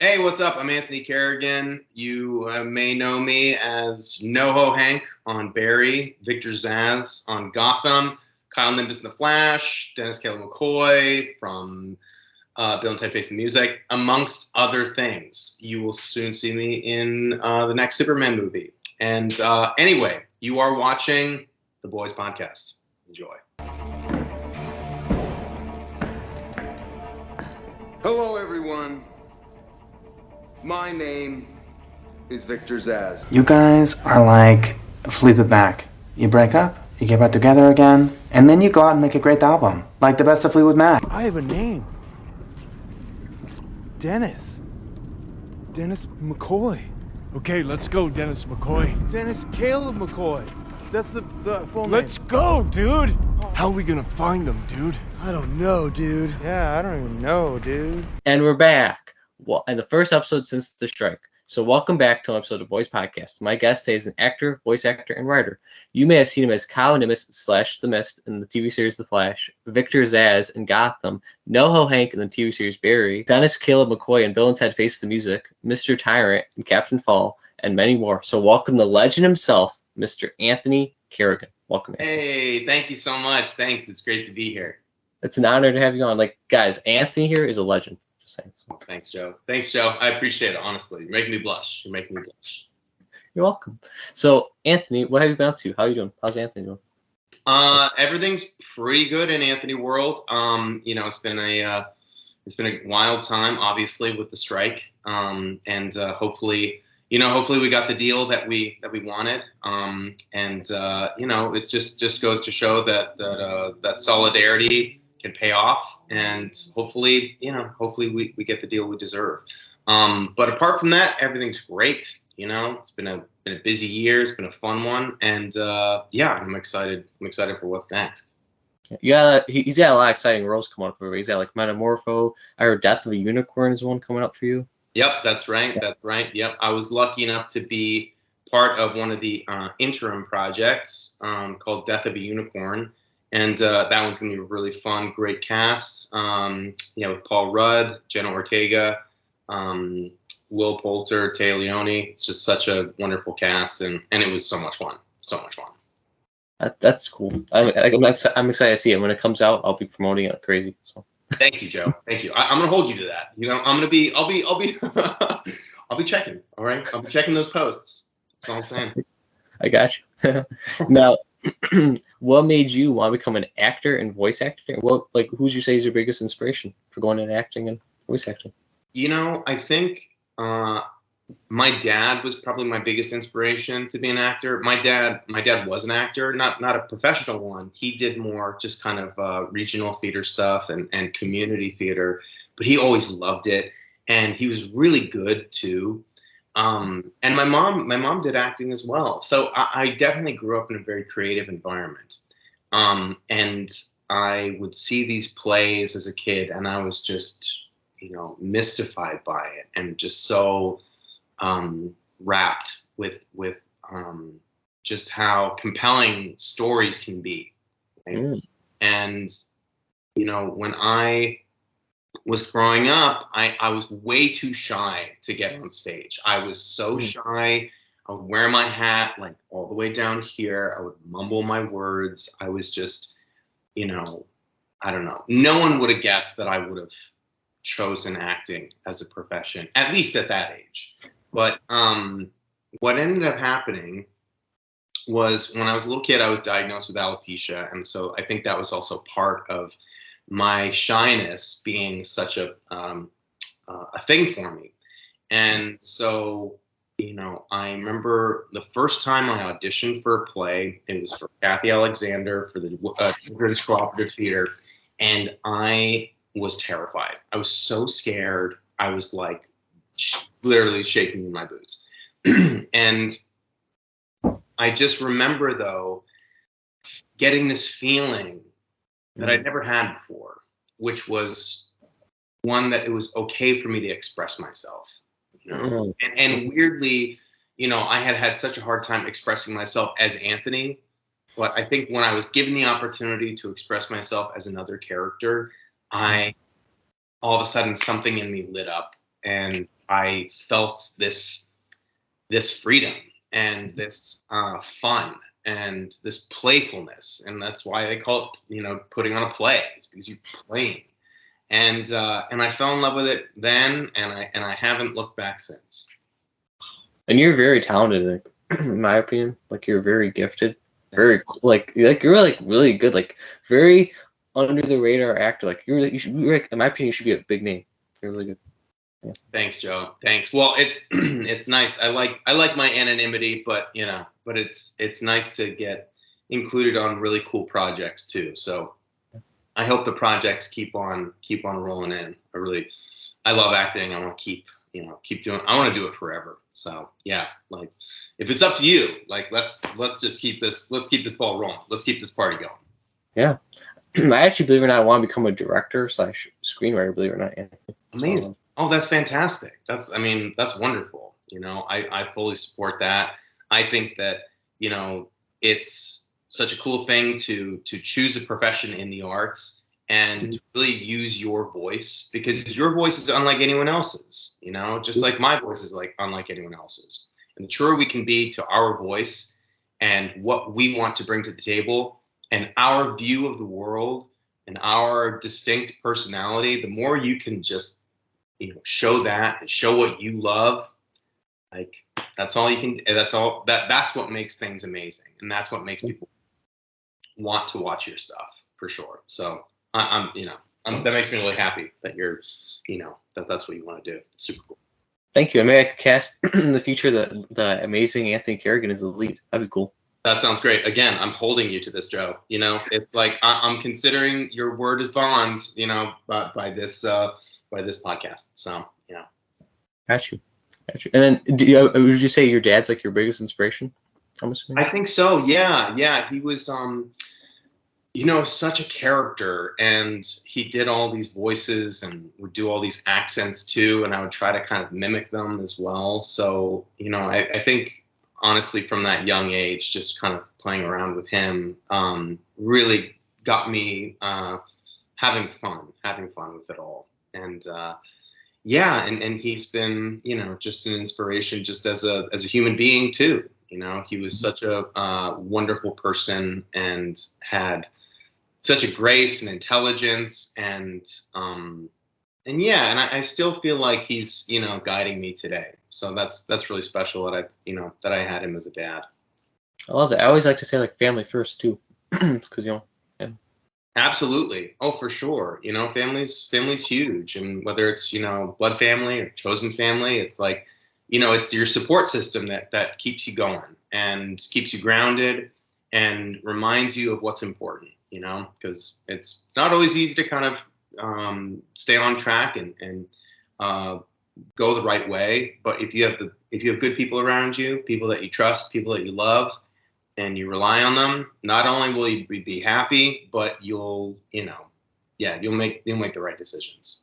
Hey, what's up? I'm Anthony Carrigan. You may know me as NoHo Hank on Barry, Victor Zsasz on Gotham, Kyle Nimbus in The Flash, Dennis Caleb McCoy from Bill and Ted Face the Music, amongst other things. You will soon see me in the next Superman movie. And anyway, you are watching the BOIS podcast. Enjoy. Hello, everyone. My name is Victor Zsasz. You guys are like Fleetwood Mac. You break up, you get back together again, and then you go out and make a great album, like the best of Fleetwood Mac. I have a name. It's Dennis. Dennis McCoy. Okay, let's go, Dennis McCoy. Dennis Caleb McCoy. That's the full name. Let's go, dude! How are we gonna find them, dude? I don't know, dude. Yeah, I don't even know, dude. And we're back. Well, and the first episode since the strike. So welcome back to an episode of BOIS Podcast. My guest today is an actor, voice actor, and writer. You may have seen him as Kyle Nimbus / The Mist in the TV series The Flash, Victor Zsasz in Gotham, NoHo Hank in the TV series Barry, Dennis Caleb McCoy in Bill and Ted Face the Music, Mr. Tyrant in Captain Fall, and many more. So welcome the legend himself, Mr. Anthony Carrigan. Welcome, Anthony. Hey, thank you so much. Thanks. It's great to be here. It's an honor to have you on. Like, guys, Anthony here is a legend. Just saying. Thanks, Joe. Thanks, Joe. I appreciate it, honestly. You're making me blush. You're welcome. So, Anthony, what have you been up to? How are you doing? How's Anthony doing? Everything's pretty good in Anthony world. It's been a wild time, obviously, with the strike. And hopefully we got the deal that we wanted. It just goes to show that solidarity can pay off, and hopefully we get the deal we deserve. But apart from that, everything's great. It's been a busy year. It's been a fun one, and I'm excited. I'm excited for what's next. Yeah, he's got a lot of exciting roles coming up. He's got like Metamorpho. I heard Death of a Unicorn is one coming up for you. Yep, that's right. Yep, I was lucky enough to be part of one of the interim projects called Death of a Unicorn. And that one's going to be a really fun, great cast. With Paul Rudd, Jenna Ortega, Will Poulter, Tay Leone. It's just such a wonderful cast, and it was so much fun. So much fun. That's cool. I'm excited to see it. When it comes out, I'll be promoting it like crazy. So. Thank you, Joe. Thank you. I'm gonna hold you to that. I'll be I'll be checking. All right, I'll be checking those posts. That's all I'm saying. I got you. Now, what made you want to become an actor and voice actor? Who'd you say is your biggest inspiration for going into acting and voice acting? I think my dad was probably my biggest inspiration to be an actor. My dad was an actor, not a professional one. He did more just kind of regional theater stuff and community theater, but he always loved it, and he was really good too. And my mom did acting as well. So I definitely grew up in a very creative environment. And I would see these plays as a kid, and I was just, mystified by it, and just so wrapped with just how compelling stories can be. Right? Mm. And, when I was growing up, I was way too shy to get on stage. I was so shy. I would wear my hat like all the way down here. I would mumble my words. I was just, I don't know. No one would have guessed that I would have chosen acting as a profession, at least at that age. But what ended up happening was when I was a little kid, I was diagnosed with alopecia. And so I think that was also part of my shyness being such a thing for me. And so, I remember the first time I auditioned for a play, it was for Kathy Alexander for the Children's Cooperative Theater, and I was terrified. I was so scared. I was like literally shaking in my boots. And I just remember, though, getting this feeling that I'd never had before, which was one that it was okay for me to express myself. And weirdly, I had such a hard time expressing myself as Anthony, but I think when I was given the opportunity to express myself as another character, all of a sudden something in me lit up, and I felt this freedom and this fun and this playfulness, and that's why they call it, you know, putting on a play. It's because you're playing, and I fell in love with it then, and I haven't looked back since. And you're very talented, in my opinion. Like, you're very gifted, very cool. Like you're like really good, like very under the radar actor. Like you should be, like, in my opinion, you should be a big name. You're really good. Yeah. Thanks, Joe. Thanks. Well, it's it's nice. I like my anonymity, but you know, but it's nice to get included on really cool projects too. So I hope the projects keep on rolling in. I love acting. I want to keep doing. I want to do it forever. So yeah, like if it's up to you, like let's just keep this ball rolling. Let's keep this party going. Yeah. I actually, believe it or not, I want to become a director / screenwriter, believe it or not, Anthony. Amazing. Oh, that's fantastic. That's wonderful. You know, I fully support that. I think that, you know, it's such a cool thing to choose a profession in the arts and to really use your voice, because your voice is unlike anyone else's, you know, just like my voice is like unlike anyone else's. And the truer we can be to our voice and what we want to bring to the table and our view of the world and our distinct personality, the more you can just, you know, show that and show what you love. Like that's all you can. That's what makes things amazing, and that's what makes people want to watch your stuff for sure. So that makes me really happy that you're, you know, that's what you want to do. It's super cool. Thank you. I mean, I could cast in the future the amazing Anthony Carrigan as the lead. That'd be cool. That sounds great. Again, I'm holding you to this, Joe. You know, it's like I'm considering your word as bond. You know, by this podcast. So yeah. Got you. And then, would you say your dad's like your biggest inspiration? I'm assuming. I think so. Yeah. He was, you know, such a character, and he did all these voices and would do all these accents too, and I would try to kind of mimic them as well. So, you know, I think honestly from that young age, just kind of playing around with him, really got me having fun with it all. And yeah, and he's been, you know, just an inspiration just as a human being too. You know, he was such a wonderful person and had such a grace and intelligence and yeah, and I still feel like he's, you know, guiding me today. So that's really special that I had him as a dad. I love that. I always like to say like family first too, because, you know. Yeah. Absolutely. Oh, for sure. You know, family's huge, and whether it's, you know, blood family or chosen family, it's like, you know, it's your support system that keeps you going and keeps you grounded and reminds you of what's important, you know, because it's not always easy to kind of stay on track and go the right way. But if you have good people around you, people that you trust, people that you love, and you rely on them, not only will you be happy, but you'll make the right decisions.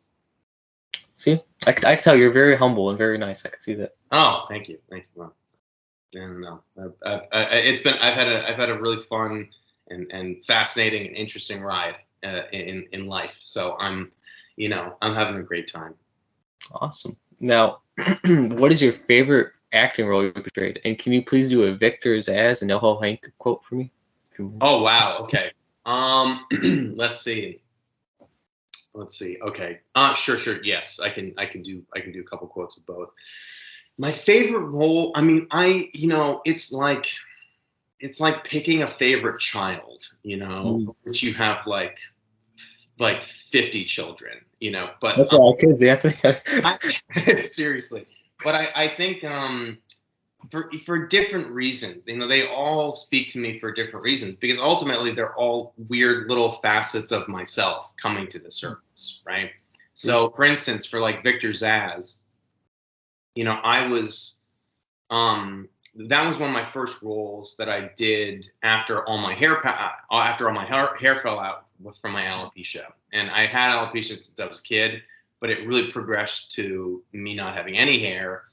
See, I can tell you're very humble and very nice. I can see that. Oh, thank you. Well, and I've had a really fun and fascinating and interesting ride in life. So I'm having a great time. Awesome. Now, what is your favorite acting role you portrayed? And can you please do a Victor Zsasz and NoHo Hank quote for me? Oh wow. Okay. Let's see. Okay. Sure. Yes, I can do a couple quotes of both. My favorite role. I mean, it's like picking a favorite child. You know, which you have like 50 children. You know, but that's all kids, Anthony. Seriously, but I think for different reasons. You know, they all speak to me for different reasons, because ultimately they're all weird little facets of myself coming to the surface, right? So, for instance, for like Victor Zsasz, you know, that was one of my first roles that I did after all my hair fell out from my alopecia, and I had alopecia since I was a kid, but it really progressed to me not having any hair.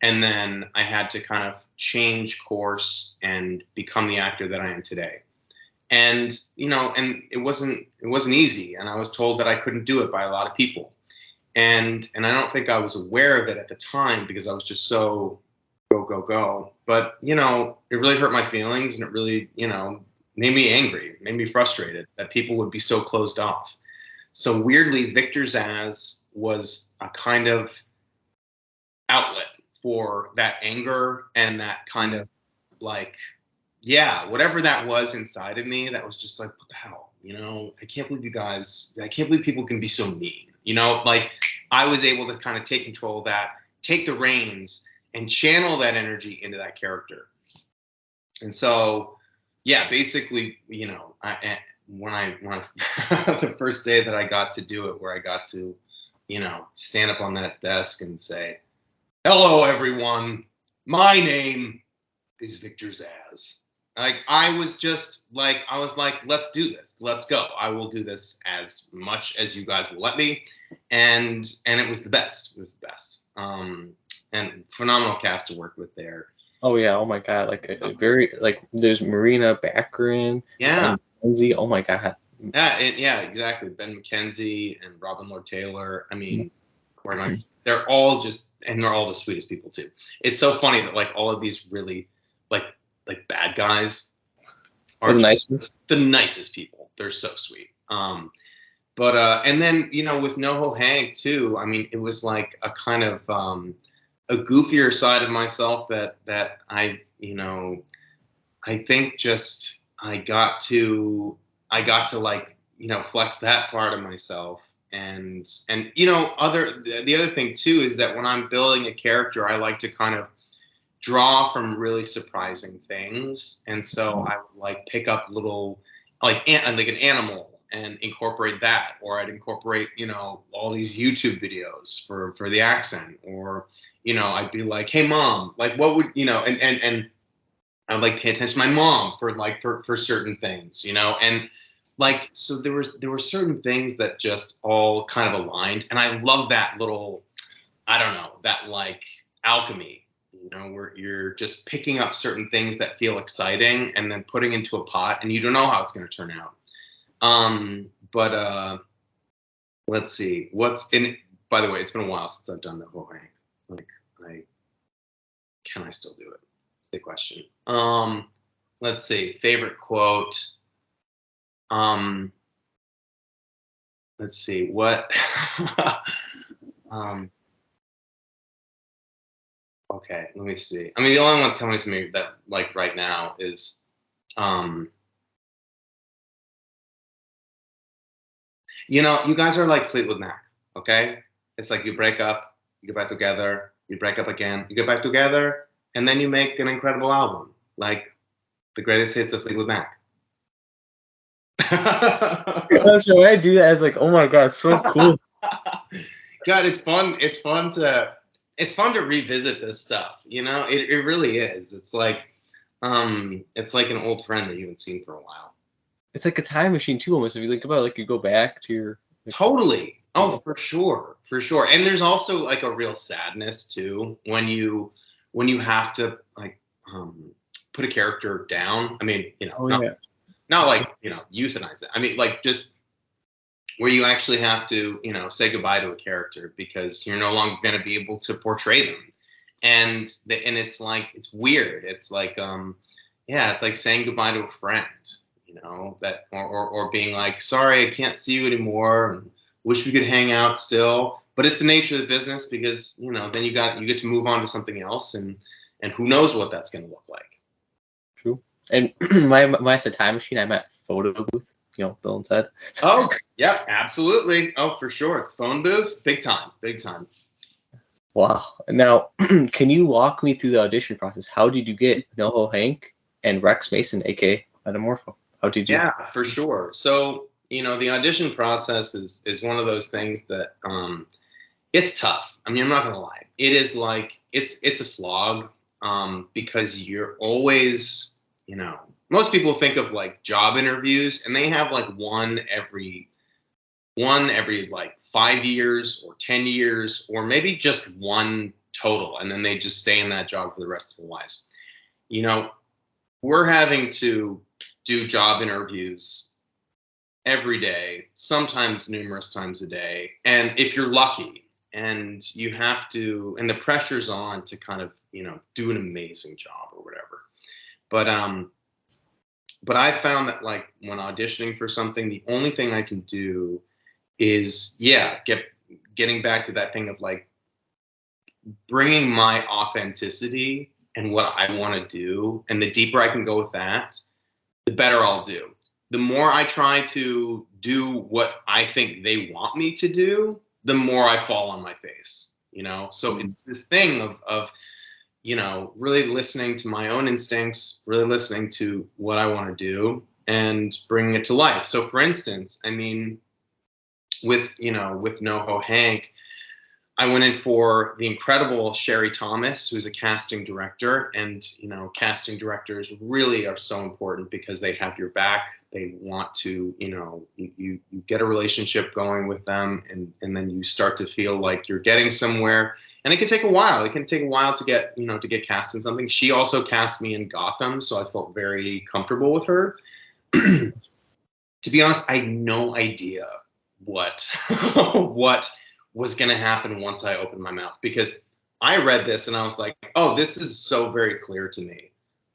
And then I had to kind of change course and become the actor that I am today. And, you know, and it wasn't easy. And I was told that I couldn't do it by a lot of people. And I don't think I was aware of it at the time because I was just so go. But, you know, it really hurt my feelings, and it really, you know, made me angry, made me frustrated that people would be so closed off. So weirdly, Victor Zsasz was a kind of outlet for that anger and that kind of like, yeah, whatever that was inside of me, that was just like, what the hell? You know, I can't believe people can be so mean. You know, like I was able to kind of take control of that, take the reins, and channel that energy into that character. And so, yeah, basically, you know, when I the first day that I got to do it, where I got to, you know, stand up on that desk and say, "Hello, everyone. My name is Victor Zsasz." Like I was like, let's do this. Let's go. I will do this as much as you guys will let me. And it was the best. It was the best. And phenomenal cast to work with there. Oh yeah, oh my god, like a very like there's Marina Baccarin, Yeah. Lindsay, oh my god. Yeah, exactly. Ben McKenzie and Robin Lord Taylor. I mean, they're all the sweetest people too. It's so funny that like all of these really like bad guys are the nicest people. They're so sweet. But and then, you know, with NoHo Hank too, I mean, it was like a kind of a goofier side of myself that I, you know, I think just I got to like, you know, flex that part of myself. And you know, the other thing too is that when I'm building a character, I like to kind of draw from really surprising things. And so I would like pick up little like an animal and incorporate that, or I'd incorporate, you know, all these YouTube videos for the accent, or, you know, I'd be like, "Hey mom, like what would, you know," and I would like pay attention to my mom for certain things, you know, and like, so there were certain things that just all kind of aligned. And I love that little, I don't know, that like alchemy, you know, where you're just picking up certain things that feel exciting and then putting into a pot, and you don't know how it's going to turn out. But let's see, what's in, by the way, it's been a while since I've done the whole thing. Like, can I still do it? That's the question. Let's see, favorite quote. Let's see what, okay, let me see. I mean, the only one's coming to me that like right now is, you know, you guys are like Fleetwood Mac, okay? It's like you break up, you get back together, you break up again, you get back together, and then you make an incredible album, like the greatest hits of Fleetwood Mac. So when I do that, it's like, oh my god, so cool. God, it's fun. It's fun to revisit this stuff. You know, it really is. It's like an old friend that you haven't seen for a while. It's like a time machine too, almost. If you think about it, like you go back to your totally. Oh, for sure. And there's also like a real sadness too when you have to like put a character down. I mean, you know, not like, you know, euthanize it. I mean, like just where you actually have to, you know, say goodbye to a character because you're no longer going to be able to portray them. And it's like, it's weird. It's like, yeah, it's like saying goodbye to a friend, you know, that, or being like, sorry, I can't see you anymore. And wish we could hang out still. But it's the nature of the business because, you know, then you get to move on to something else, and who knows what that's going to look like. True. And when I said time machine, I meant photo booth. You know, Bill and Ted. Oh, yeah, absolutely. Oh, for sure. Phone booth, big time. Wow. Now, can you walk me through the audition process? How did you get NoHo Hank and Rex Mason, aka Metamorpho? How did you? Yeah, for sure. So, you know, the audition process is one of those things that it's tough. I mean, I'm not gonna lie. It is like it's a slog because you're always, you know, most people think of like job interviews and they have like one every like 5 years or 10 years, or maybe just one total. And then they just stay in that job for the rest of their lives. You know, we're having to do job interviews every day, sometimes numerous times a day. And if you're lucky, and you have to, and the pressure's on to kind of, do an amazing job or whatever. But I found that like when auditioning for something, the only thing I can do is, getting back to that thing of like bringing my authenticity and what I want to do. And the deeper I can go with that, the better I'll do. The more I try to do what I think they want me to do, the more I fall on my face, So it's this thing of really listening to my own instincts, really listening to what I want to do and bringing it to life. So for instance, I mean, with NoHo Hank, I went in for the incredible Sherry Thomas, who's a casting director, and casting directors really are so important because they have your back. They want to, you get a relationship going with them, and then you start to feel like you're getting somewhere. And it can take a while. It can take a while to get cast in something. She also cast me in Gotham, so I felt very comfortable with her. To be honest, I had no idea what was going to happen once I opened my mouth, because I read this and I was like, oh, this is so very clear to me,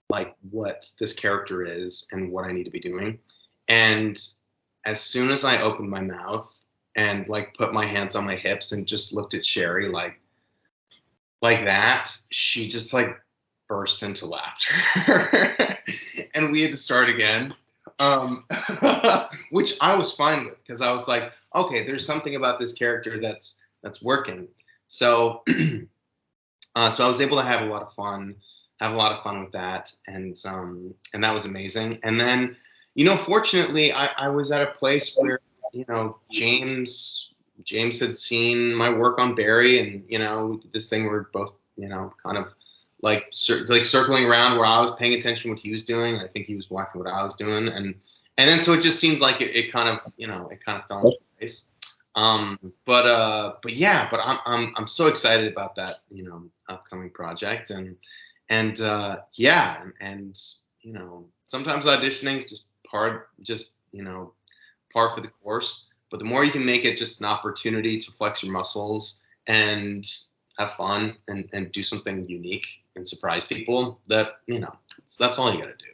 like what this character is and what I need to be doing. And as soon as I opened my mouth and like put my hands on my hips and just looked at Sherry like that, she just like burst into laughter. And we had to start again. Which I was fine with, because I was like, okay, there's something about this character that's working. So so I was able to have a lot of fun with that, and that was amazing. And then, fortunately, I was at a place where, James had seen my work on Barry, and we did this thing where both, kind of like circling around where I was paying attention to what he was doing. I think he was watching what I was doing, and then so it just seemed like it kind of fell into place. But I'm so excited about that upcoming project, and sometimes auditioning is just par for the course. But the more you can make it just an opportunity to flex your muscles and have fun and do something unique and surprise people, that's all you gotta do.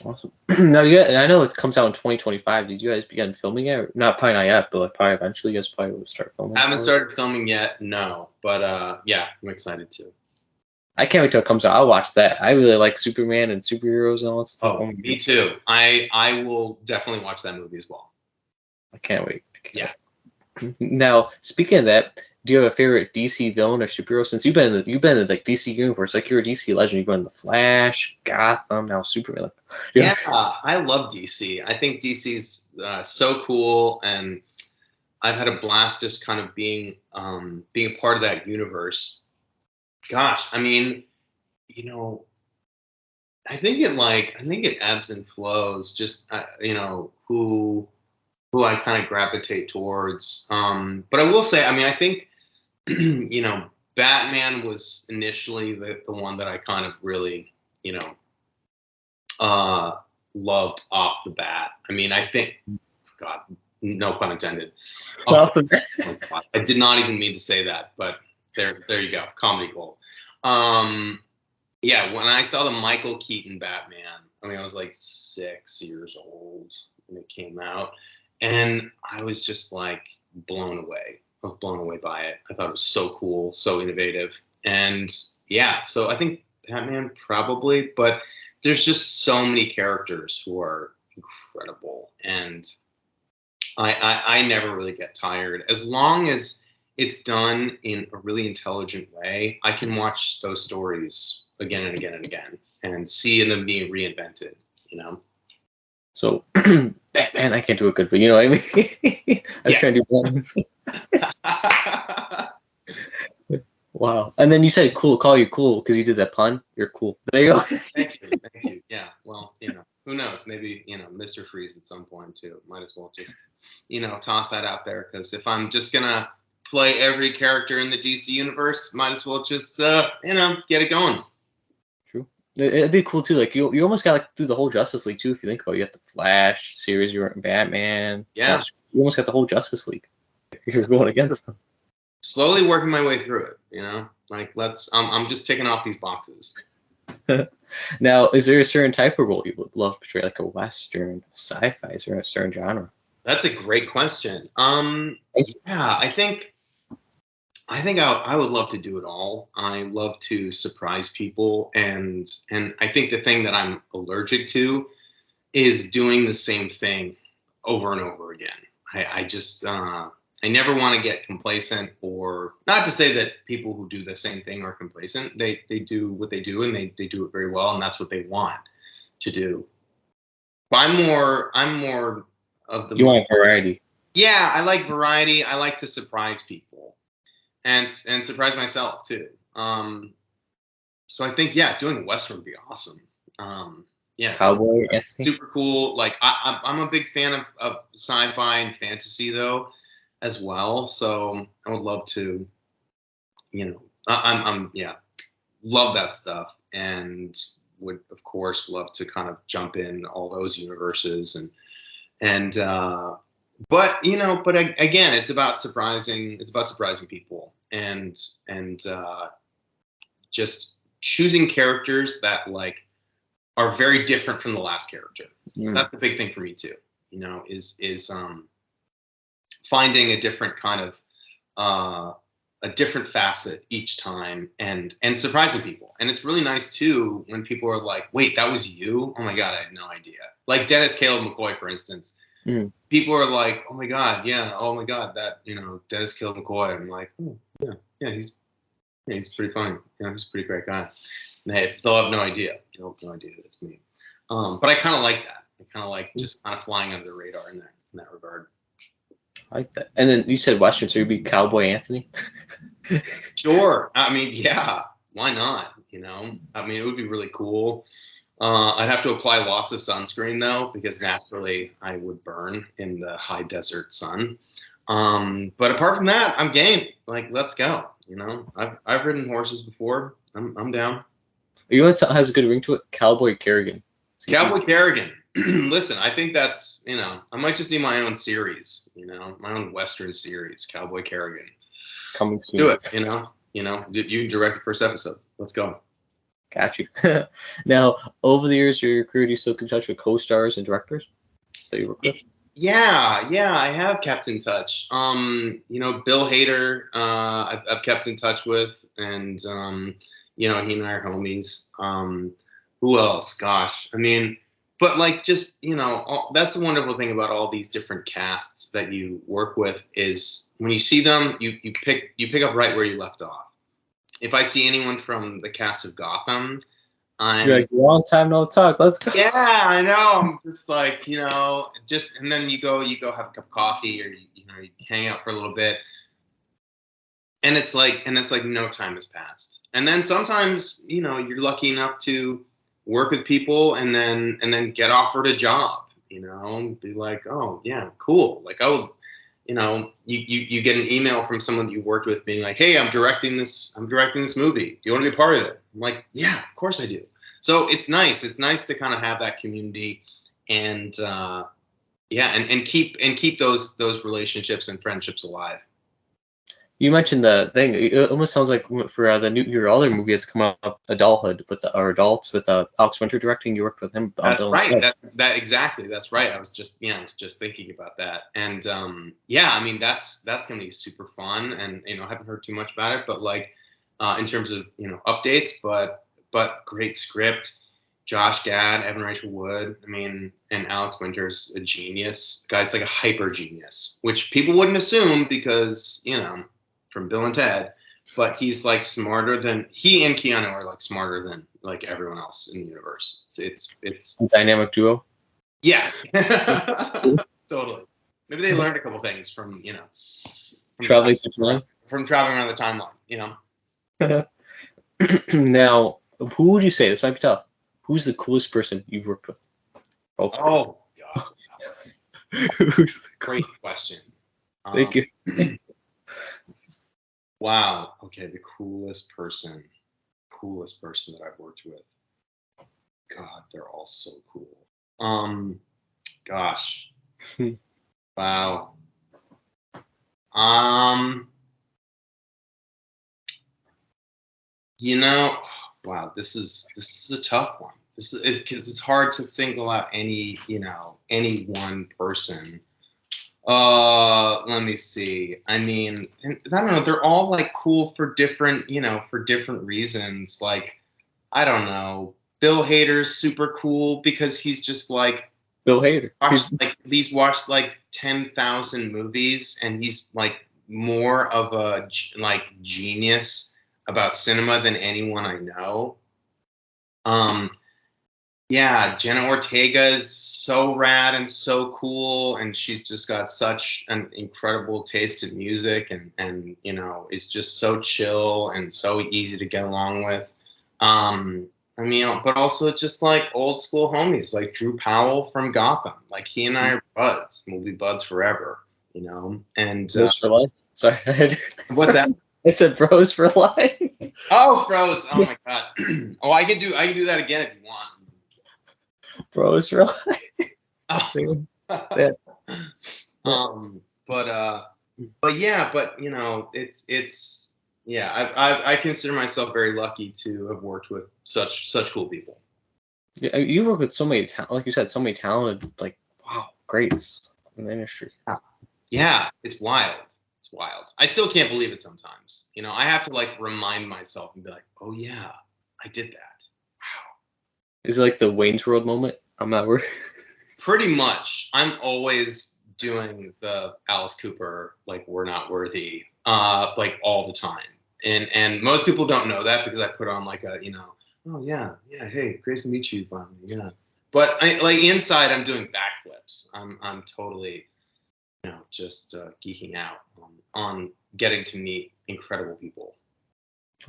Awesome. Now, I know it comes out in 2025. Did you guys begin filming it? Probably not yet, but probably eventually you guys probably will start filming. I haven't started filming yet, no. But I'm excited to. I can't wait till it comes out. I'll watch that. I really like Superman and superheroes and all that stuff. Oh, me too. I will definitely watch that movie as well. I can't wait. Now, speaking of that, do you have a favorite DC villain or superhero? Since you've been in the like DC universe, like you're a DC legend. You've been in the Flash, Gotham, now Superman. Yeah, I love DC. I think DC's so cool, and I've had a blast just kind of being a part of that universe. Gosh, I mean, I think it ebbs and flows. Just who I kind of gravitate towards. But I will say, I mean, I think, Batman was initially the one that I kind of really, loved off the bat. I mean, I think, God, no pun intended. I did not even mean to say that, but there you go, comedy gold. When I saw the Michael Keaton Batman, I mean, I was like 6 years old when it came out. And I was just like blown away by it. I thought it was so cool, so innovative. And so I think Batman probably, but there's just so many characters who are incredible. And I never really get tired. As long as it's done in a really intelligent way, I can watch those stories again and again and again and see them being reinvented, So, Batman, I can't do it good, but you know what I mean? I was trying to do that. Wow. And then you said cool, call you cool because you did that pun. You're cool. There you go. Thank you. Yeah. Well, who knows? Maybe, Mr. Freeze at some point too. Might as well just, toss that out there, because if I'm just going to play every character in the DC universe, might as well just, get it going. It'd be cool too. Like you almost got like through the whole Justice League too. If you think about it, you got the Flash series, you were in Batman. Yeah, you almost got the whole Justice League. You're going against them. slowly working my way through it. You know, like I'm just ticking off these boxes. Now, is there a certain type of role you would love to portray, like a western, sci-fi? Is there a certain genre? That's a great question. Yeah, I would love to do it all. I love to surprise people, and I think the thing that I'm allergic to is doing the same thing over and over again. I just I never want to get complacent, or not to say that people who do the same thing are complacent. They do what they do, and they do it very well, and that's what they want to do. But I'm more of the You want variety? Yeah, I like variety. I like to surprise people, and surprise myself too. So I think, yeah, doing a western would be awesome. Yeah, Cowboy Anthony? super cool. Like I'm a big fan of sci-fi and fantasy though, as well. So I would love to, you know, I'm yeah, love that stuff, and would of course love to kind of jump in all those universes, and but again, it's about surprising. It's about surprising people, and just choosing characters that like are very different from the last character. That's a big thing for me too. You know, is finding a different kind of a different facet each time, and surprising people. And it's really nice too when people are like, "Wait, that was you? Oh my god, I had no idea." Like Dennis Caleb McCoy, for instance. People are like, "Oh my god, yeah, oh my god, that Dennis Caleb McCoy." I'm like, "Oh yeah, he's pretty funny. He's a pretty great guy." They'll have no idea. They'll have no idea that it's me. But I kind of like that. I kind of like just kind of flying under the radar in that regard. I like that. And then you said western, so you'd be Cowboy Anthony? Sure. I mean, yeah. Why not? I mean, it would be really cool. I'd have to apply lots of sunscreen though, because naturally I would burn in the high desert sun. But apart from that, I'm game. Like, let's go. I've ridden horses before. I'm down. You know what has a good ring to it? Cowboy Carrigan. Cowboy Carrigan. Listen, I think that's, I might just do my own series, my own Western series, Cowboy Carrigan. Coming soon. Do it, you direct the first episode. Let's go. Got you. Now, over the years of your career, do you still keep in touch with co-stars and directors that you work with? Yeah, I have kept in touch. Bill Hader, I've kept in touch with, and he and I are homies. Who else? Gosh, I mean, but like, just that's the wonderful thing about all these different casts that you work with is when you see them, you pick up right where you left off. If I see anyone from the cast of Gotham, You're like, long time no talk. Let's go. Yeah, I know. I'm just like, and then you go have a cup of coffee, or you hang out for a little bit, and it's like no time has passed. And then sometimes you're lucky enough to work with people, and then get offered a job. Be like, oh yeah, cool. Like, oh, you get an email from someone that you worked with being like, hey, I'm directing this movie. Do you want to be part of it? I'm like, yeah, of course I do. So it's nice. It's nice to kind of have that community, and and keep those relationships and friendships alive. You mentioned the thing. It almost sounds like for your other movie that's come up, Adulthood, with Adults, with Alex Winter directing. You worked with him. That's right. That exactly. That's right. I was just thinking about that, and I mean that's gonna be super fun, and I haven't heard too much about it, but like in terms of updates, but great script. Josh Gad, Evan Rachel Wood, I mean, and Alex Winter's a genius. Guy's like a hyper genius, which people wouldn't assume because from Bill and Ted, but he's like smarter than he and Keanu are like smarter than like everyone else in the universe. It's a dynamic duo. Yes, totally. Maybe they learned a couple things from traveling around the timeline. Now, who would you say, this might be tough, who's the coolest person you've worked with? Oh God. Great question. Thank you. Wow. Okay, the coolest person that I've worked with. God, they're all so cool. Gosh. Wow. You know, wow, this is a tough one. This is because it's hard to single out any one person. Let me see. I mean, I don't know. They're all like cool for different, for different reasons. Like, I don't know. Bill Hader's super cool because he's just like Bill Hader. He's watched like 10,000 movies, and he's like more of a like genius about cinema than anyone I know. Yeah, Jenna Ortega is so rad and so cool, and she's just got such an incredible taste in music, and is just so chill and so easy to get along with. I mean, but also just like old school homies, like Drew Powell from Gotham. Like he and I are buds, and we'll be buds forever, And Bros for life. Sorry, what's that? I said bros for life. Oh, bros! Oh my god! Oh, I can do that again if you want. Bros for life. Oh. Yeah. But yeah, it's yeah. I consider myself very lucky to have worked with such cool people. Yeah, you work with so many, like you said, so many talented, like wow, greats in the industry. Yeah, it's wild. It's wild. I still can't believe it sometimes. I have to like remind myself and be like, oh yeah, I did that. Wow. Is it like the Wayne's World moment? I'm not worried. Pretty much. I'm always doing the Alice Cooper, like, we're not worthy, like all the time. And most people don't know that because I put on like a, oh yeah, hey, great to meet you finally, yeah. But like inside, I'm doing backflips. I'm totally, just geeking out on getting to meet incredible people.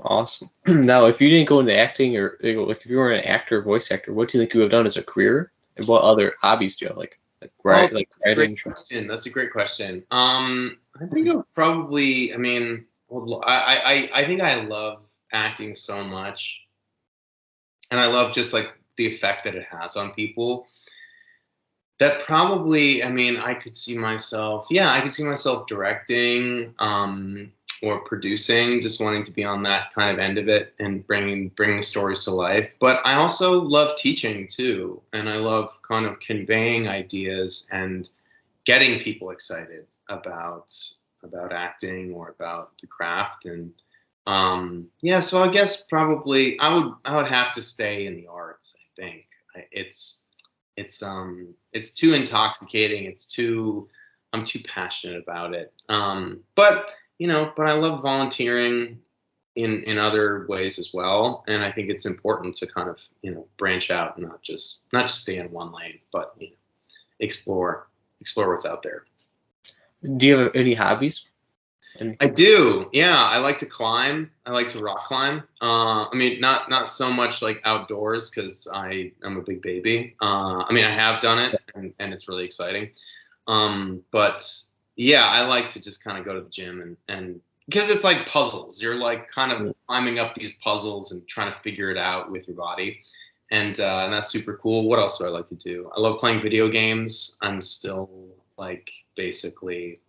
Awesome. Now, if you didn't go into acting, or like if you were an actor or voice actor, what do you think you would have done as a career? And what other hobbies do you have? Like writing? Great question. That's a great question. I think I would probably. I mean, I think I love acting so much, and I love just like the effect that it has on people. That probably. I mean, I could see myself. Yeah, I could see myself directing. Or producing, just wanting to be on that kind of end of it and bringing stories to life. But I also love teaching too, and I love kind of conveying ideas and getting people excited about acting or about the craft. And yeah, so I guess probably I would have to stay in the arts. I think it's too intoxicating. I'm too passionate about it. But I love volunteering in other ways as well. And I think it's important to kind of, branch out and not just stay in one lane, but, explore what's out there. Do you have any hobbies? I do. Yeah. I like to climb. I like to rock climb. I mean, not so much like outdoors because I'm a big baby. I mean, I have done it and it's really exciting. But yeah, I like to just kind of go to the gym and because it's like puzzles. You're like kind of climbing up these puzzles and trying to figure it out with your body. And that's super cool. What else do I like to do? I love playing video games. I'm still like basically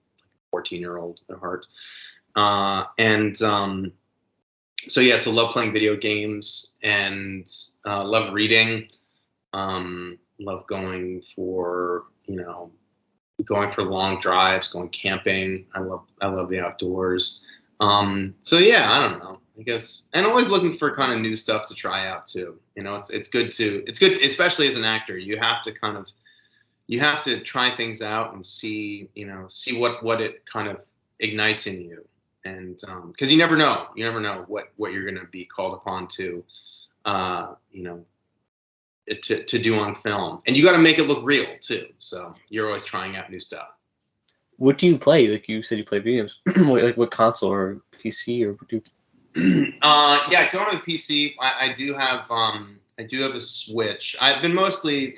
a 14-year-old at heart. So love playing video games and love reading. Love going for long drives, going camping. I love the outdoors. So yeah, I don't know. I guess, and always looking for kind of new stuff to try out too. It's good, especially as an actor. You have to try things out and see what it kind of ignites in you. And because you never know what you're going to be called upon to, to do on film, and you got to make it look real too. So you're always trying out new stuff. What do you play? Like you said, you play video games. Like what console or PC or what do you? Yeah, I don't have a PC. I do have a Switch. I've been mostly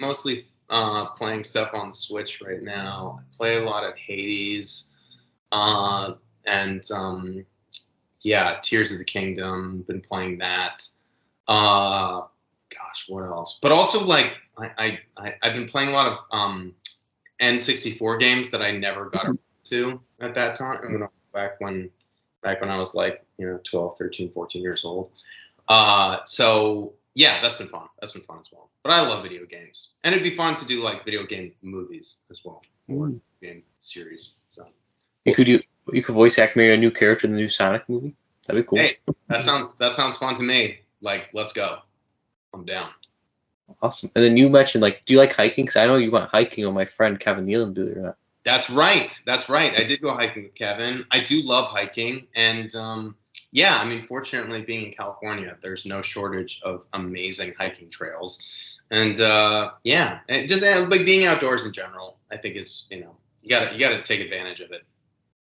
playing stuff on the Switch right now. I play a lot of Hades, and yeah, Tears of the Kingdom. Been playing that. Gosh, what else? But also like I've been playing a lot of N64 games that I never got to at that time. Back when I was like 12, 13, 14 years old. So yeah, that's been fun. That's been fun as well. But I love video games, and it'd be fun to do like video game movies as well, or game series. So you could voice act maybe a new character in the new Sonic movie. That'd be cool. Hey, that sounds fun to me. Like, let's go. I'm down. Awesome. And then you mentioned, like, do you like hiking? Because I know you went hiking with my friend Kevin Nealon, believe it or not. That's right. That's right. I did go hiking with Kevin. I do love hiking, and yeah, I mean, fortunately, being in California, there's no shortage of amazing hiking trails, and yeah, and just like being outdoors in general, I think is you gotta take advantage of it.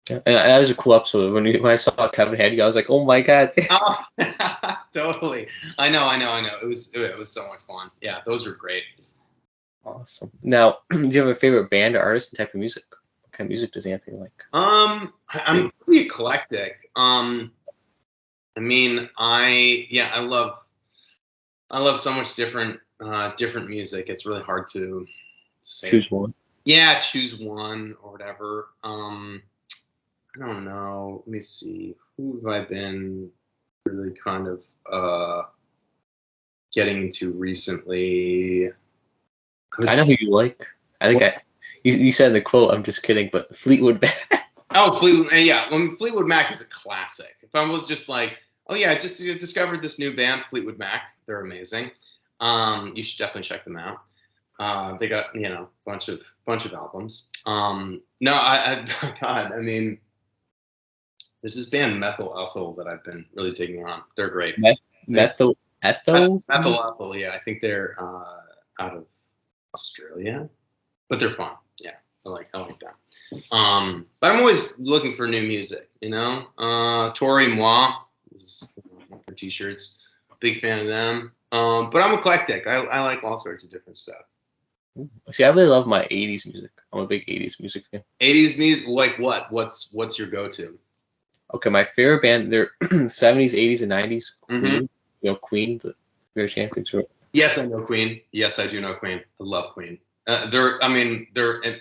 Yeah. And that was a cool episode. When I saw Kevin had you, I was like, oh my god. Oh, totally. I know. It was so much fun. Yeah, those were great. Awesome. Now, do you have a favorite band or artist and type of music? What kind of music does Anthony like? I'm pretty eclectic. I mean, I love so much different music. It's really hard to say. Choose one. Yeah, choose one or whatever. I don't know. Let me see. Who have I been really kind of getting into recently? I know who you like. I think you said in the quote, I'm just kidding, but Fleetwood Mac. Oh, Fleetwood, yeah. Well, Fleetwood Mac is a classic. If I was just like, oh yeah, I just discovered this new band, Fleetwood Mac. They're amazing. You should definitely check them out. They got bunch of albums. No, God, I mean, there's this band Methyl Ethyl that I've been really taking on. They're great. Methyl Ethyl? Methyl Ethyl, yeah. I think they're out of Australia, but they're fun. Yeah, I like them. But I'm always looking for new music. Tori Moi is for t-shirts. Big fan of them. But I'm eclectic. I like all sorts of different stuff. See, I really love my 80s music. I'm a big 80s music fan. 80s music, like what? What's your go-to? Okay, my favorite band, they're 70s, 80s, and 90s. Mm-hmm. Queen, the Fair Champions. Yes, I know Queen. Yes, I do know Queen. I love Queen. They're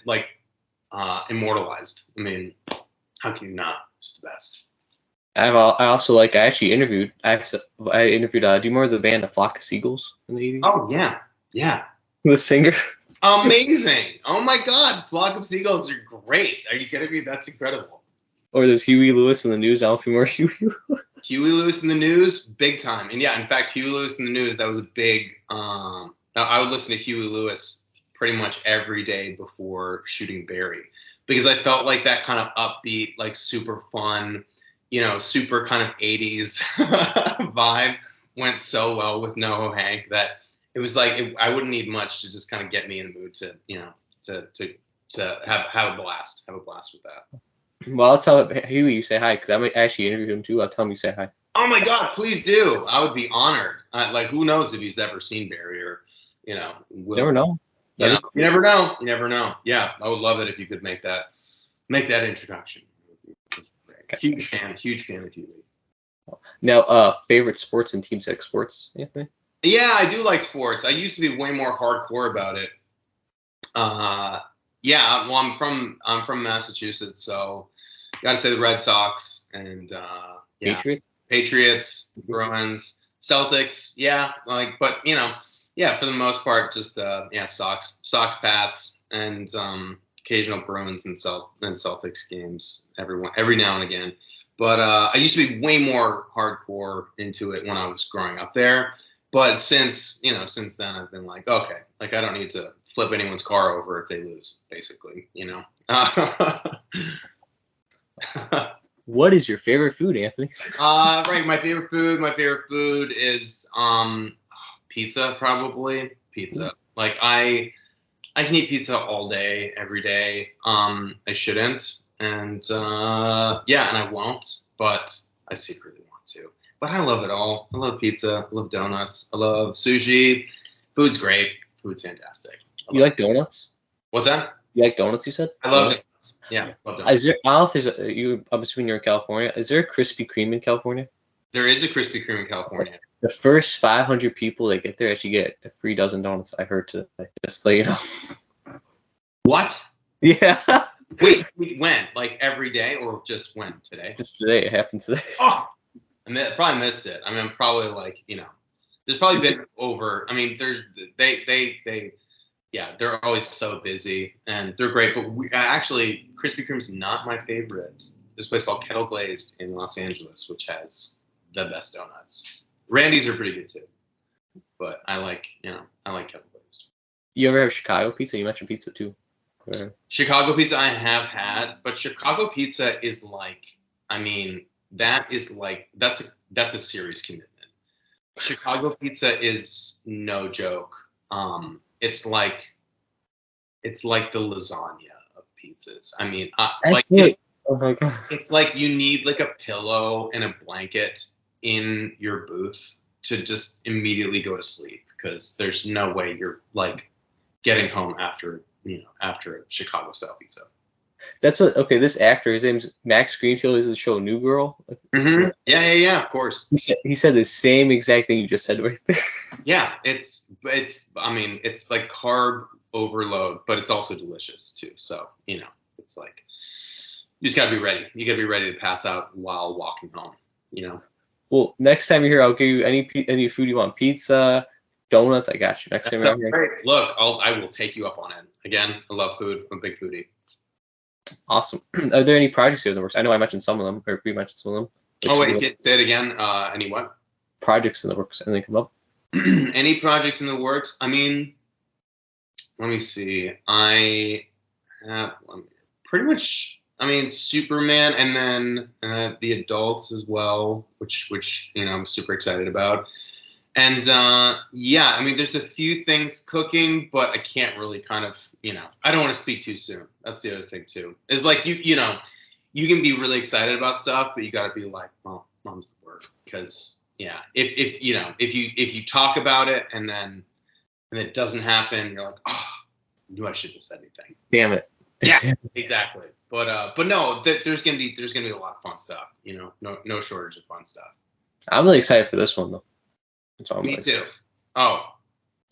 like immortalized. I mean, how can you not? It's the best. I also like. I interviewed. Do you remember the band A Flock of Seagulls in the 80s? Oh yeah, yeah. The singer. Amazing! Oh my God, Flock of Seagulls are great. Are you kidding me? That's incredible. Or there's Huey Lewis in the News. I don't know if you remember Huey Lewis. Huey Lewis in the News, big time. And yeah, in fact, Huey Lewis in the News, that was a big. I would listen to Huey Lewis pretty much every day before shooting Barry, because I felt like that kind of upbeat, like super fun, super kind of 80s vibe went so well with NoHo Hank that it was like I wouldn't need much to just kind of get me in the mood to have a blast with that. Well, I'll tell Huey you say hi, because I might actually interview him too. I'll tell him you say hi. Oh my God, please do. I would be honored. Like, who knows if he's ever seen Barry or, will. Never know. You never know. You never know. Yeah, I would love it if you could make that introduction. Huge fan of Huey. Now, favorite sports and teams like sports, Anthony? Yeah, I do like sports. I used to be way more hardcore about it. Yeah, well, I'm from Massachusetts, so gotta say the Red Sox and yeah, Patriots, Bruins, Celtics. Yeah, but yeah, for the most part, just Sox, Pats, and occasional Bruins and Celtics games every now and again. But I used to be way more hardcore into it when I was growing up there. But since then, I've been like, okay, like I don't need to flip anyone's car over if they lose, basically, What is your favorite food, Anthony? Right, my favorite food is pizza, probably. Pizza. Like I can eat pizza all day, every day. I shouldn't, and and I won't, but I secretly want to. But I love it all. I love pizza. I love donuts. I love sushi. Food's great. Food's fantastic. You like donuts? What's that? You like donuts, you said? I love donuts. Yeah, love donuts. Is there, I don't know if there's I'm assuming you're in California. Is there a Krispy Kreme in California? There is a Krispy Kreme in California. The first 500 people that get there actually get a free dozen donuts, I heard today. Just so you know. What? Yeah. Wait, when? Like every day or just when? Today? Just today. It happened today. Oh, I probably missed it. I mean, I'm probably like, there's probably been over. I mean, they're always so busy and they're great. But actually, Krispy Kreme's not my favorite. There's a place called Kettle Glazed in Los Angeles, which has the best donuts. Randy's are pretty good too, but I like Kettle Glazed. You ever have Chicago pizza? You mentioned pizza too. Chicago pizza I have had, but Chicago pizza is like, I mean, that's a serious commitment. Chicago pizza is no joke. It's like the lasagna of pizzas. I mean, oh my god, it's like you need like a pillow and a blanket in your booth to just immediately go to sleep because there's no way you're like getting home after a Chicago style pizza. That's what. Okay, this actor, his name's Max Greenfield. Is the show New Girl? Mm-hmm. Yeah. Of course. He said the same exact thing you just said right there. Yeah, it's. I mean, it's like carb overload, but it's also delicious too. So it's like you just gotta be ready. You gotta be ready to pass out while walking home. Well, next time you're here, I'll give you any food you want. Pizza, donuts. I got you. Next time you're here. Look, I will take you up on it. Again, I love food. I'm a big foodie. Awesome. Are there any projects you have in the works? I know I mentioned some of them, or we mentioned some of them. Oh wait, say it again. Any what? Projects in the works, and they come up. Any projects in the works? I mean, let me see. I have pretty much. I mean, Superman, and then the adults as well, which I'm super excited about. And I mean, there's a few things cooking, but I can't really kind of, I don't want to speak too soon. That's the other thing too. Is like you can be really excited about stuff, but you got to be like, well, mom's the word, because if you talk about it and it doesn't happen, you're like, oh, I knew I shouldn't have said anything. Damn it. Yeah, exactly. But no, there's gonna be a lot of fun stuff. No shortage of fun stuff. I'm really excited for this one though. Me too. Oh,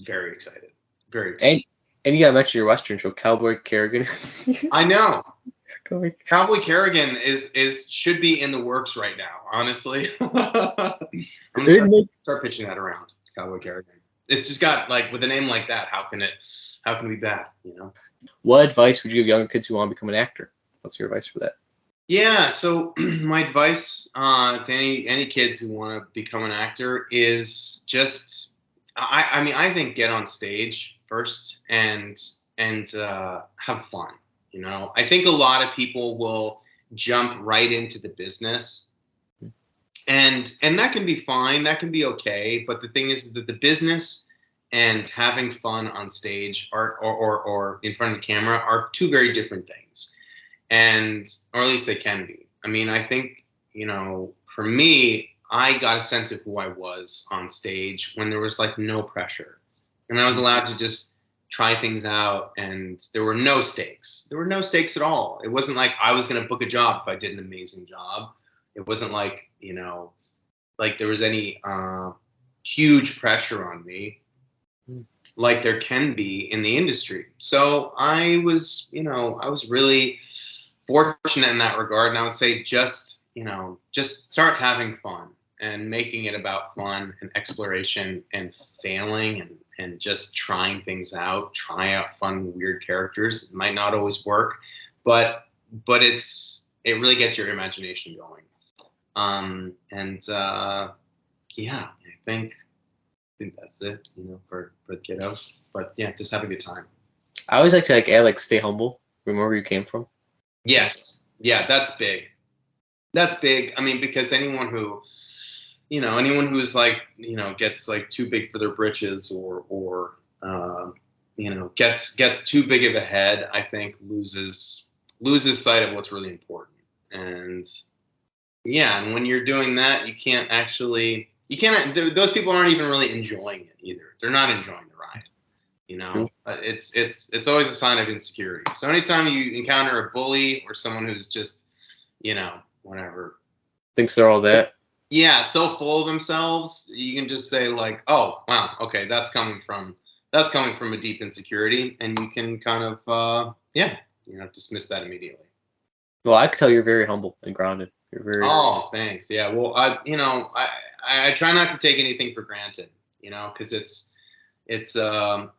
very excited. Very excited. And you gotta mention your Western show, Cowboy Carrigan. I know. Cowboy Carrigan should be in the works right now, honestly. I'm gonna start pitching that around, Cowboy Carrigan. It's just got like with a name like that, how can it be bad, What advice would you give younger kids who want to become an actor? What's your advice for that? Yeah, so my advice to any kids who want to become an actor is just, I think get on stage first and have fun. I think a lot of people will jump right into the business, and that can be fine, that can be okay. But the thing is that the business and having fun on stage or in front of the camera are two very different things. Or at least they can be. I mean, I think, for me, I got a sense of who I was on stage when there was like no pressure, and I was allowed to just try things out, and there were no stakes. There were no stakes at all. It wasn't like I was going to book a job if I did an amazing job. It wasn't like, like there was any huge pressure on me like there can be in the industry. So I was really fortunate in that regard, and I would say just start having fun and making it about fun and exploration and failing and just trying things out, try out fun, weird characters. It might not always work, but it really gets your imagination going. I think that's it, for the kiddos. But yeah, just have a good time. I always like to add stay humble. Remember where you came from. Yes. Yeah, that's big. That's big. I mean, because anyone who's like, gets like too big for their britches or gets too big of a head, I think loses sight of what's really important. And when you're doing that, those people aren't even really enjoying it either. They're not enjoying the ride. It's always a sign of insecurity. So anytime you encounter a bully or someone who's just, whatever, thinks they're all that. Yeah, so full of themselves, you can just say like, oh wow, okay, that's coming from a deep insecurity, and you can kind of dismiss that immediately. Well, I could tell you're very humble and grounded. You're very. Oh, thanks. Yeah. Well, I try not to take anything for granted, because it's a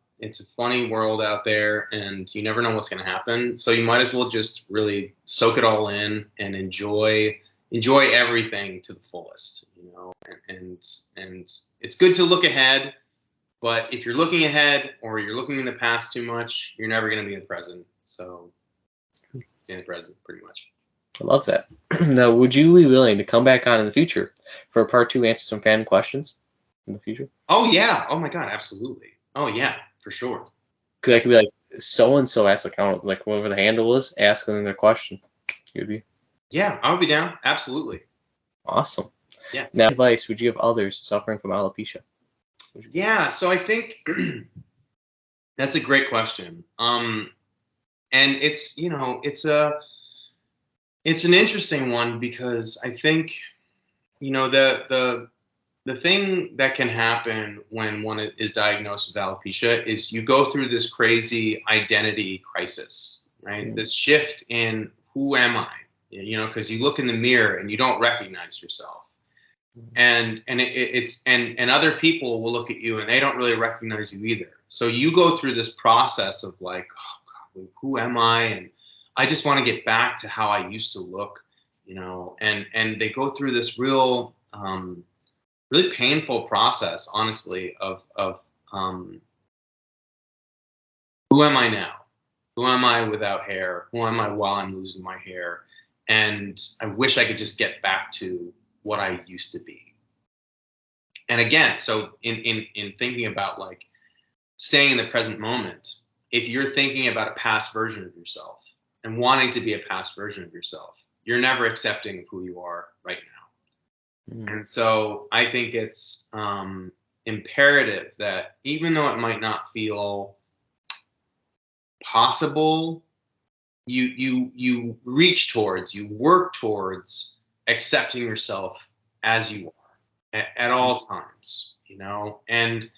funny world out there, and you never know what's going to happen. So you might as well just really soak it all in and enjoy everything to the fullest, and it's good to look ahead. But if you're looking ahead or you're looking in the past too much, you're never going to be in the present. So stay in the present, pretty much. I love that. Now, would you be willing to come back on in the future for part 2, answer some fan questions in the future? Oh, yeah. Oh, my God. Absolutely. Oh, yeah, for sure. Because I could be like, so-and-so asked, like whatever the handle is, asking them their question. You'd be? Yeah, I would be down. Absolutely. Awesome. Yes. Now, advice would you have others suffering from alopecia? Yeah, so I think that's a great question. And it's an interesting one, because I think, the thing that can happen when one is diagnosed with alopecia is you go through this crazy identity crisis, right? This shift in who am I? Because you look in the mirror and you don't recognize yourself. And other people will look at you and they don't really recognize you either. So you go through this process of like, oh God, who am I? And I just want to get back to how I used to look, and they go through this really painful process, honestly, of who am I now? Who am I without hair? Who am I while I'm losing my hair? And I wish I could just get back to what I used to be. And again, so in thinking about like staying in the present moment, if you're thinking about a past version of yourself and wanting to be a past version of yourself, you're never accepting of who you are right now. And so I think it's imperative that even though it might not feel possible, you reach towards, you work towards accepting yourself as you are at all times, and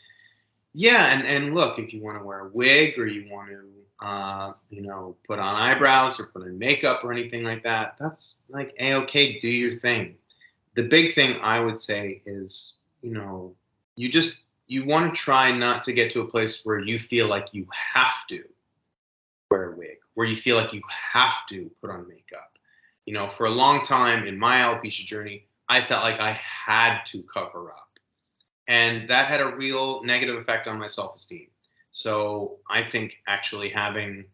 yeah, and look, if you want to wear a wig or you want to put on eyebrows or put on makeup or anything like that, that's like A-okay, do your thing. The big thing I would say is, you want to try not to get to a place where you feel like you have to wear a wig, where you feel like you have to put on makeup. For a long time in my alopecia journey, I felt like I had to cover up. And that had a real negative effect on my self-esteem. So I think actually having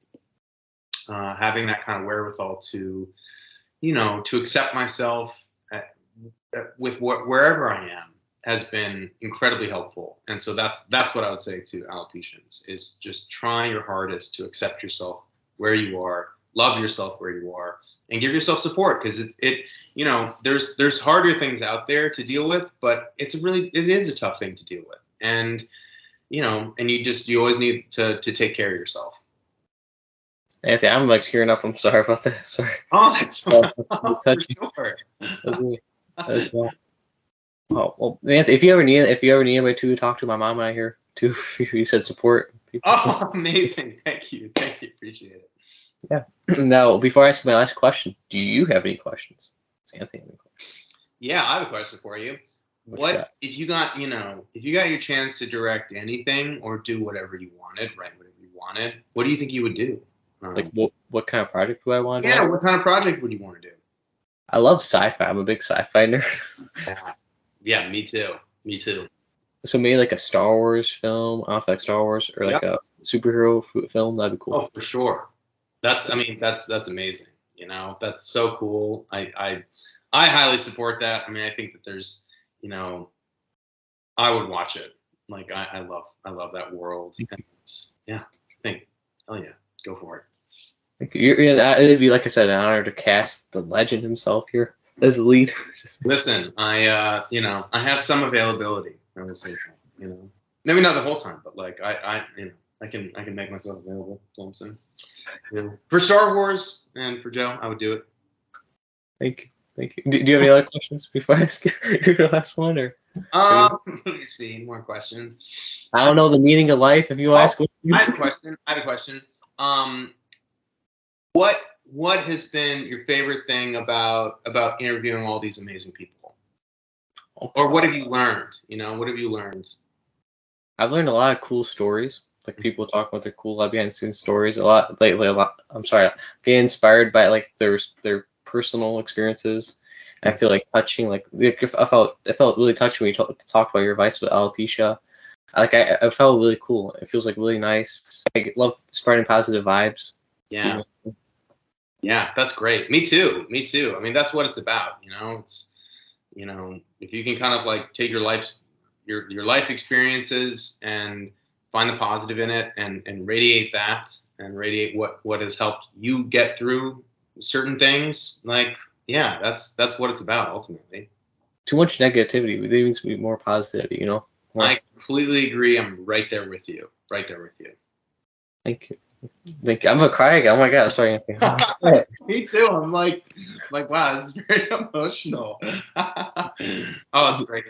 that kind of wherewithal to, to accept myself with wherever I am has been incredibly helpful. And so that's what I would say to alopecians, is just try your hardest to accept yourself where you are, love yourself where you are, and give yourself support, because there's harder things out there to deal with, but it is a tough thing to deal with. And you always need to take care of yourself. Anthony, I'm like tearing up. I'm sorry about that. Sorry. Oh, that's for sure. Oh well, Anthony, if you ever need anybody to talk to, my mom and I here too. You said support people. Oh, amazing! Thank you, appreciate it. Yeah. Now, before I ask my last question, do you have any questions? Does Anthony have any questions? Yeah, I have a question for you. If you got your chance to direct anything or do whatever you wanted, write whatever you wanted, what do you think you would do? Like what kind of project do I want to do? Yeah, what kind of project would you want to do? I love sci-fi. I'm a big sci-fi nerd. Yeah, me too. So maybe like a Star Wars film, off like Star Wars, or like a superhero film. That'd be cool. Oh, for sure. That's amazing. That's so cool. I highly support that. I mean, I think that there's, I would watch it. Like I love that world. And, yeah, hell yeah, go for it. It'd be, like I said, an honor to cast the legend himself here as the lead. Listen, I have some availability. I would say, maybe not the whole time, but like I can make myself available. You know what I'm saying? For Star Wars and for Joe, I would do it. Thank you. Do you have any other questions before I ask your last one, or? Let me see. More questions. I don't know the meaning of life. If you ask, I have a question. what has been your favorite thing about interviewing all these amazing people? Or what have you learned? You know, what have you learned? I've learned a lot of cool stories. Like people talking about their cool behind the scenes stories. A lot, lately. A lot. I'm sorry, get inspired by like their personal experiences. I feel like touching. Like it felt really touching when you talked about your advice with alopecia. Like I felt really cool. It feels like really nice. I love spreading positive vibes. Yeah. Yeah, that's great. Me too. Me too. I mean, that's what it's about. You know, it's, you know, if you can kind of like take your life experiences and find the positive in it and radiate that and radiate what has helped you get through certain things, like, yeah, that's what it's about ultimately. Too much negativity. There needs to be more positivity, you know? More. I completely agree. I'm right there with you. Right there with you. Thank you. I'm a crying. Oh my god, sorry. Me too. I'm like, wow, this is very emotional. Oh, it's great.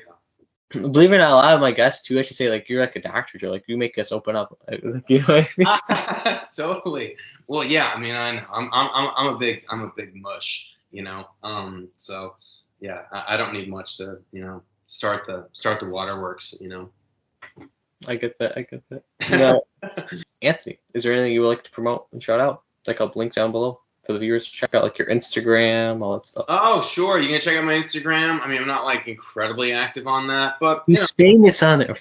Believe it or not, a lot of my guests too, I should say, like, you're like a doctor, Joe. Like, you make us open up. You know what I mean? Totally. Well, yeah. I mean, I know. I'm a big mush. You know. So, yeah, I don't need much to, you know, start the waterworks. You know. I get that. You know, Anthony, is there anything you would like to promote and shout out? Like, I'll link down below for the viewers to check out, like your Instagram, all that stuff. Oh, sure. You can check out my Instagram. I mean, I'm not like incredibly active on that, but he's famous on there.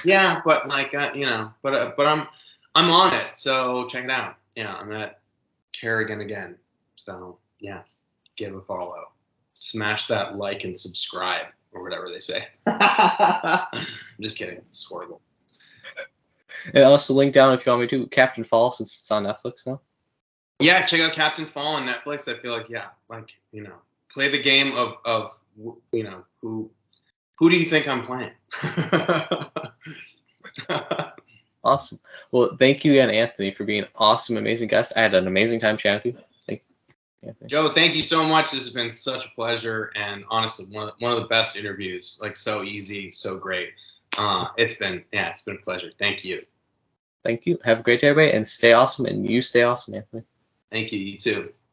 Yeah, but like you know, but I'm on it. So check it out. Yeah, I'm at Carrigan again. So yeah, give a follow, smash that like and subscribe or whatever they say. I'm just kidding. It's horrible. And also link down if you want me to Captain Fall, since it's on Netflix now. Yeah, check out Captain Fall on Netflix. I feel like, yeah, like, you know, play the game of you know, who do you think I'm playing? Awesome. Well, thank you again, Anthony, for being an awesome, amazing guest. I had an amazing time chatting with you. Thank you, Anthony. Joe, thank you so much. This has been such a pleasure, and honestly, one of the best interviews. Like, so easy, so great. It's been a pleasure. Thank you. Thank you. Have a great day, everybody, and stay awesome. And you stay awesome, Anthony. Thank you. You too.